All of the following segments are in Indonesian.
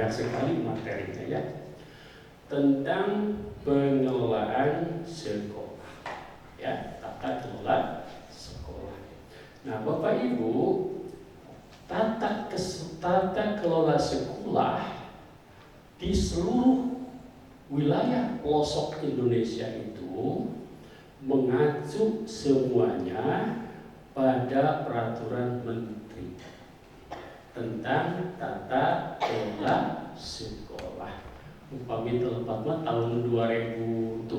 banyak sekali materinya ya, tentang pengelolaan sekolah, ya, tata kelola sekolah. Nah, Bapak Ibu, tata kelola sekolah di seluruh wilayah pelosok Indonesia itu mengacu semuanya pada peraturan menteri tentang tata kelola sekolah. Upami telepatnya tahun 2007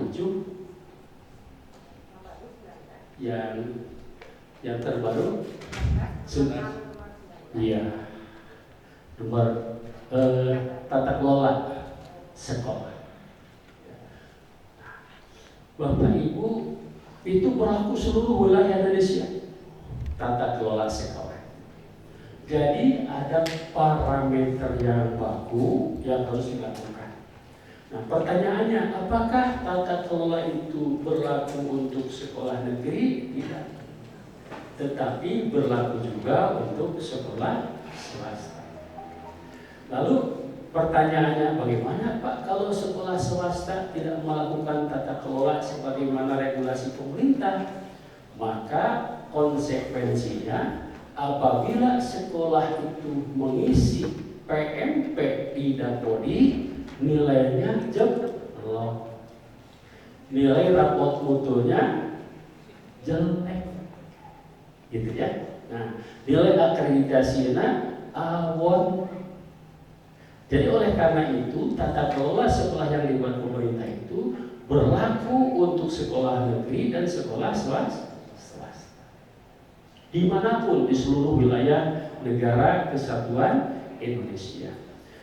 yang terbaru iya nomor tata kelola sekolah. Bapak Ibu, itu berlaku seluruh wilayah Indonesia tata kelola sekolah. Jadi ada parameter yang baku yang harus dilakukan. Nah, pertanyaannya, apakah tata kelola itu berlaku untuk sekolah negeri? Tidak. Tetapi berlaku juga untuk sekolah swasta. Lalu pertanyaannya, bagaimana Pak kalau sekolah swasta tidak melakukan tata kelola sebagaimana regulasi pemerintah? Maka konsekuensinya apabila sekolah itu mengisi PMP di Dapodi, nilainya jeblok, nilai rapot mutunya jelek, gitu ya. Nah, nilai akreditasinya awon. Jadi oleh karena itu tata kelola sekolah yang dibuat pemerintah itu berlaku untuk sekolah negeri dan sekolah swasta dimanapun di seluruh wilayah negara kesatuan Indonesia.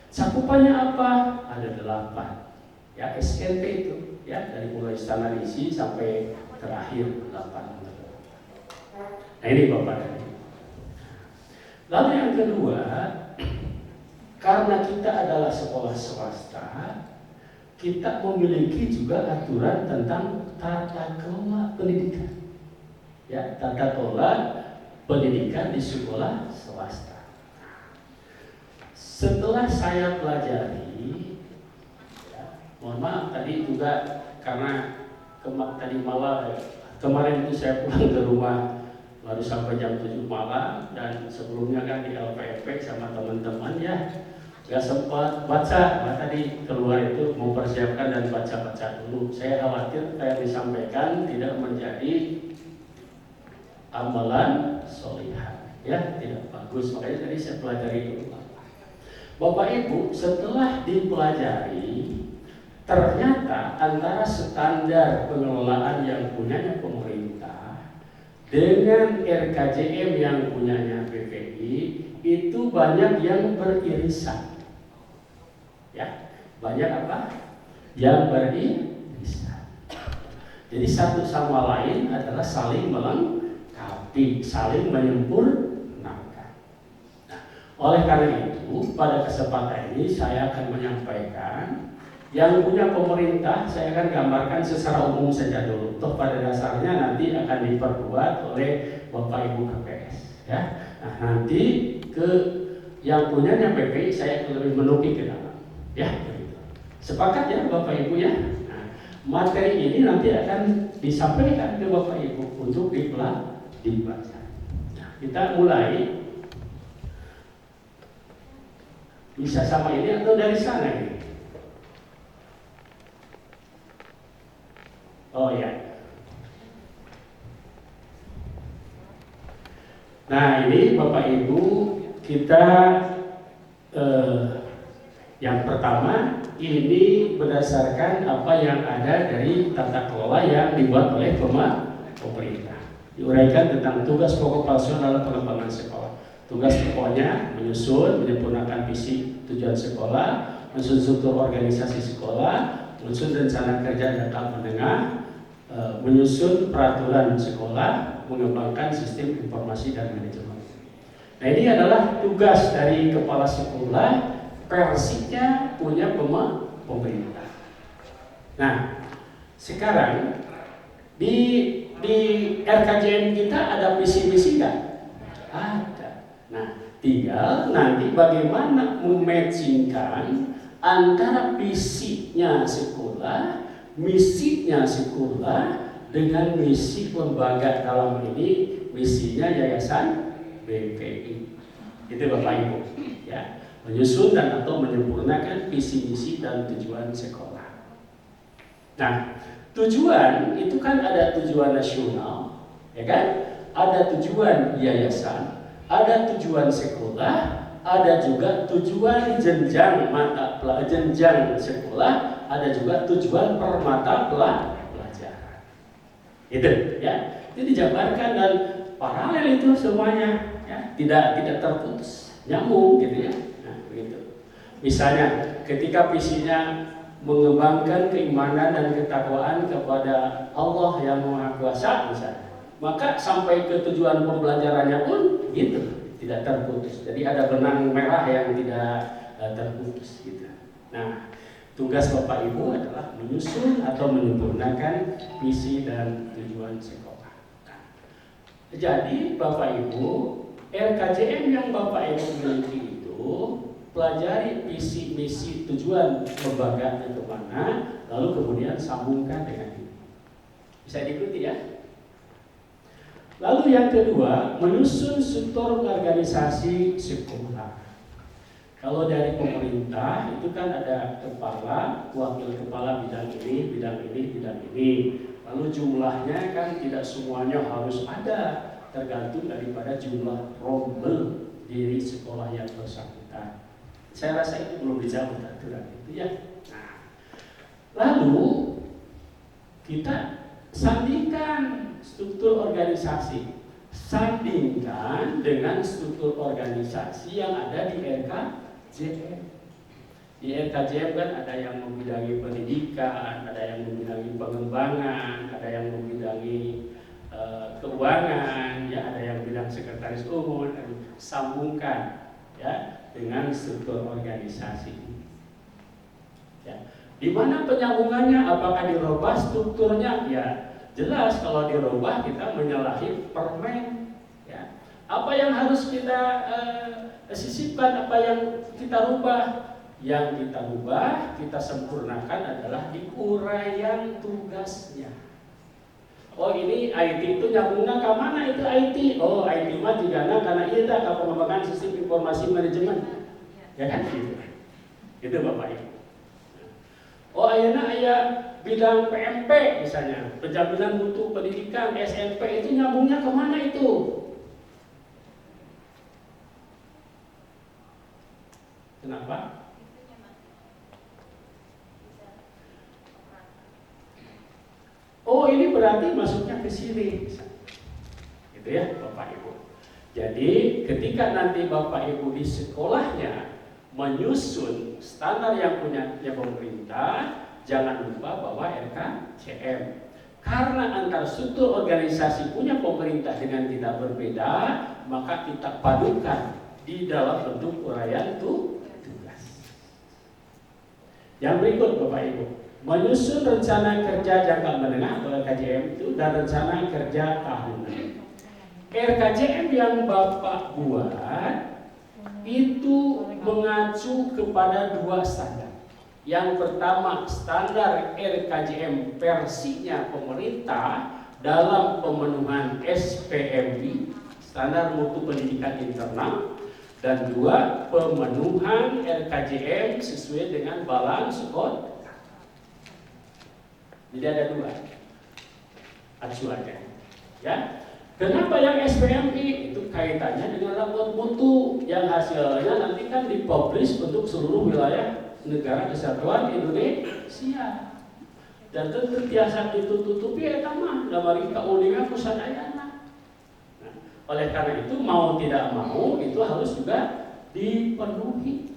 Cakupannya apa? Ada 8 ya, SNP itu ya, dari mulai Istana Isi sampai terakhir 8. Nah ini Bapak dan Ibu. Lalu yang kedua, karena kita adalah sekolah swasta, kita memiliki juga aturan tentang tata kelola pendidikan ya, tata kelola pendidikan di sekolah swasta. Setelah saya pelajari, ya, mohon maaf tadi juga karena tadi malam kemarin itu saya pulang ke rumah baru sampai jam 7 malam, dan sebelumnya kan di LPFP sama teman-teman ya, nggak sempat baca. Tadi keluar itu mau persiapkan dan baca-baca dulu. Saya khawatir kayak disampaikan tidak menjadi amalan solihah ya, tidak bagus. Makanya tadi saya pelajari dulu. Bapak Ibu, setelah dipelajari, ternyata antara standar pengelolaan yang punyanya pemerintah dengan RKJM yang punyanya BPI itu banyak yang beririsan. Ya, banyak apa? Yang beririsan. Jadi satu sama lain adalah saling melengkapi, saling menyempurnakan. Nah, oleh karena itu, pada kesempatan ini saya akan menyampaikan yang punya pemerintah, saya akan gambarkan secara umum saja dulu. Toh pada dasarnya nanti akan diperkuat oleh Bapak Ibu KPS. Ya. Nah, nanti ke yang punyanya PPI saya lebih menukik ke dalam. Ya, begitu. Sepakat ya Bapak Ibu ya. Nah, materi ini nanti akan disampaikan ke Bapak Ibu untuk dibaca. Nah, kita mulai. Bisa sama ini atau dari sana ini? Oh ya. Nah ini Bapak Ibu, kita yang pertama ini berdasarkan apa yang ada dari tata kelola yang dibuat oleh pemerintah. Diuraikan tentang tugas pokok Paslon dalam pengembangan sekolah. Tugas pokoknya menyusun, menyempurnakan visi tujuan sekolah, menyusun struktur organisasi sekolah, menyusun rencana kerja jangka menengah, menyusun peraturan sekolah, mengembangkan sistem informasi dan manajemen. Nah ini adalah tugas dari kepala sekolah, versinya punya pemerintah. Nah sekarang di RKJM kita ada visi misi nggak? Ada. Nah tinggal nanti bagaimana mematchingkan antara misinya sekolah dengan misi lembaga, dalam ini misinya yayasan BPI. Itu Bapak Ibu, ya, menyusun dan atau menyempurnakan visi misi dan tujuan sekolah. Nah, tujuan itu kan ada tujuan nasional, ya kan? Ada tujuan yayasan, ada tujuan sekolah, ada juga tujuan jenjang mata pelajaran jenjang sekolah, ada juga tujuan per mata pelajaran. Itu, ya. Itu dijabarkan dan paralel itu semuanya, ya, tidak terputus, nyambung gitu ya. Nah, begitu. Misalnya ketika visinya mengembangkan keimanan dan ketakwaan kepada Allah yang Maha Kuasa misalnya, maka sampai ke tujuan pembelajarannya pun gitu, tidak terputus. Jadi ada benang merah yang tidak terputus gitu. Nah, tugas Bapak Ibu adalah menyusun atau menyempurnakan visi dan tujuan sekolah. Jadi Bapak Ibu, RKJM yang Bapak Ibu miliki itu pelajari visi misi tujuan lembaganya kemana, lalu kemudian sambungkan dengan ini. Bisa diikuti ya. Lalu yang kedua, menyusun struktur organisasi sekolah. Kalau dari pemerintah itu kan ada kepala, wakil kepala bidang ini, bidang ini, bidang ini. Lalu jumlahnya kan tidak semuanya harus ada, tergantung daripada jumlah rombel di sekolah yang bersangkutan. Saya rasa itu belum dijawab aturan itu ya. Nah, lalu kita sandingkan struktur organisasi, sandingkan dengan struktur organisasi yang ada di RKJM. Di RKJM kan ada yang membidangi pendidikan, ada yang membidangi pengembangan, ada yang membidangi keuangan, ya, ada yang bidang sekretaris umum. Sambungkan ya dengan struktur organisasi. Ya. Di mana penyambungannya? Apakah dirubah strukturnya? Ya, jelas kalau dirubah kita menyalahi permen. Ya. Apa yang harus kita sisipkan? Apa yang kita rubah? Yang kita rubah, kita sempurnakan adalah di uraian tugasnya. Oh, ini IT itu nyambungnya ke mana itu IT? Oh, IT mah juga karena itu ke pengembangan sistem informasi manajemen. Ya kan gitu. Itu Bapak Ibu. Oh, ayeuna aya bidang PMP misalnya, penjaminan mutu pendidikan, SMP itu nyambungnya ke mana itu? Kenapa? Oh, ini berarti masuknya ke sini. Gitu ya Bapak Ibu. Jadi ketika nanti Bapak Ibu di sekolahnya menyusun standar yang punya pemerintah, jangan lupa bahwa RKJM. Karena antar struktur organisasi punya pemerintah dengan kita berbeda, maka kita padukan di dalam bentuk uraian tugas. Yang berikut Bapak Ibu, menyusun rencana kerja jangka menengah atau RKJM itu dan rencana kerja tahunan. RKJM yang Bapak buat itu mengacu kepada dua standar. Yang pertama, standar RKJM versinya pemerintah dalam pemenuhan SPMI, standar mutu pendidikan internal, dan dua, pemenuhan RKJM sesuai dengan balance sekolah. Jadi ada dua acuannya, ya. Kenapa yang SPMI? Itu kaitannya dengan rapor mutu yang hasilnya nanti kan dipublish untuk seluruh wilayah negara kesatuan Indonesia. Dan tentu biasa ditutupi eta mah da mari kauningan kusadayana. Nah, oleh karena itu mau tidak mau itu harus juga dipenuhi.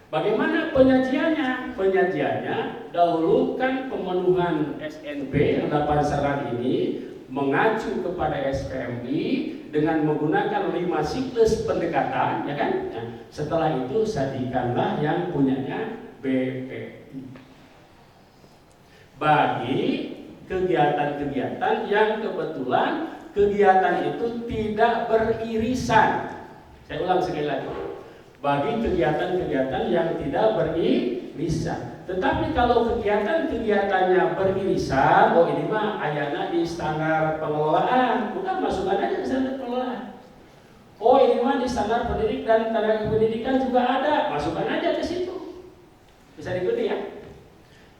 Bagaimana penyajiannya? Penyajiannya dahulukan pemenuhan SNP yang 8 syarat ini mengacu kepada SPMI dengan menggunakan 5 siklus pendekatan, ya kan? Nah, setelah itu sajikanlah yang punyanya BPI. Bagi kegiatan-kegiatan yang kebetulan kegiatan itu tidak beririsan Saya ulang sekali lagi. Bagi kegiatan-kegiatan yang tidak beririsan. Tetapi kalau kegiatan-kegiatannya beririsan, oh ini mah ayana di standar pengelolaan, bukan masukkan aja ke standar pengelolaan. Oh ini mah di standar pendidikan dan tenaga pendidikan juga ada, masukkan aja ke situ. Bisa diikuti ya?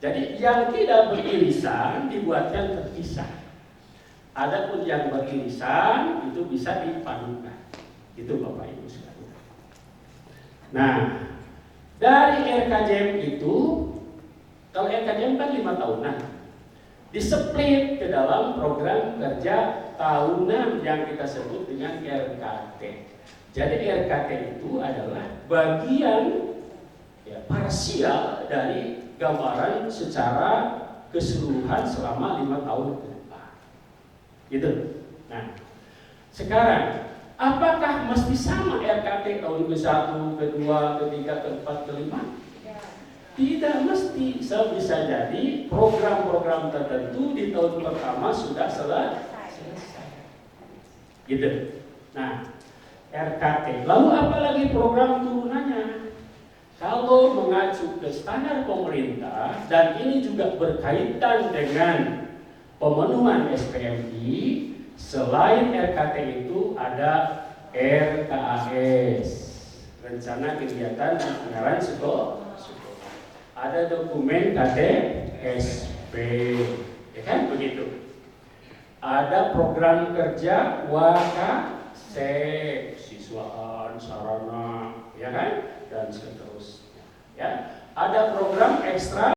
Jadi yang tidak beririsan dibuatkan terpisah. Adapun yang beririsan itu bisa dipadukan. Itu Bapak Ibu sekalian. Nah, dari RKJM itu, kalau RKJM kan 5 tahunan, diseplit ke dalam program kerja tahunan yang kita sebut dengan RKT. Jadi RKT itu adalah bagian parsial dari gambaran secara keseluruhan selama 5 tahun ke depan. Gitu. Nah, sekarang apakah mesti sama RKT tahun ke-1, ke-2, ke-3, ke-4, ke-5? Tidak mesti. Bisa jadi program-program tertentu di tahun pertama sudah selesai. Gitu. Nah, RKT. Lalu apalagi program turunannya? Kalau mengacu ke standar pemerintah dan ini juga berkaitan dengan pemenuhan SPMI, selain RKT itu ada RKAS, Rencana Kegiatan Anggaran Sekolah. Ada dokumen KTSP, ya kan begitu. Ada program kerja WAKASEK, siswaan, sarana, ya kan, dan seterusnya. Ya, ada program ekstra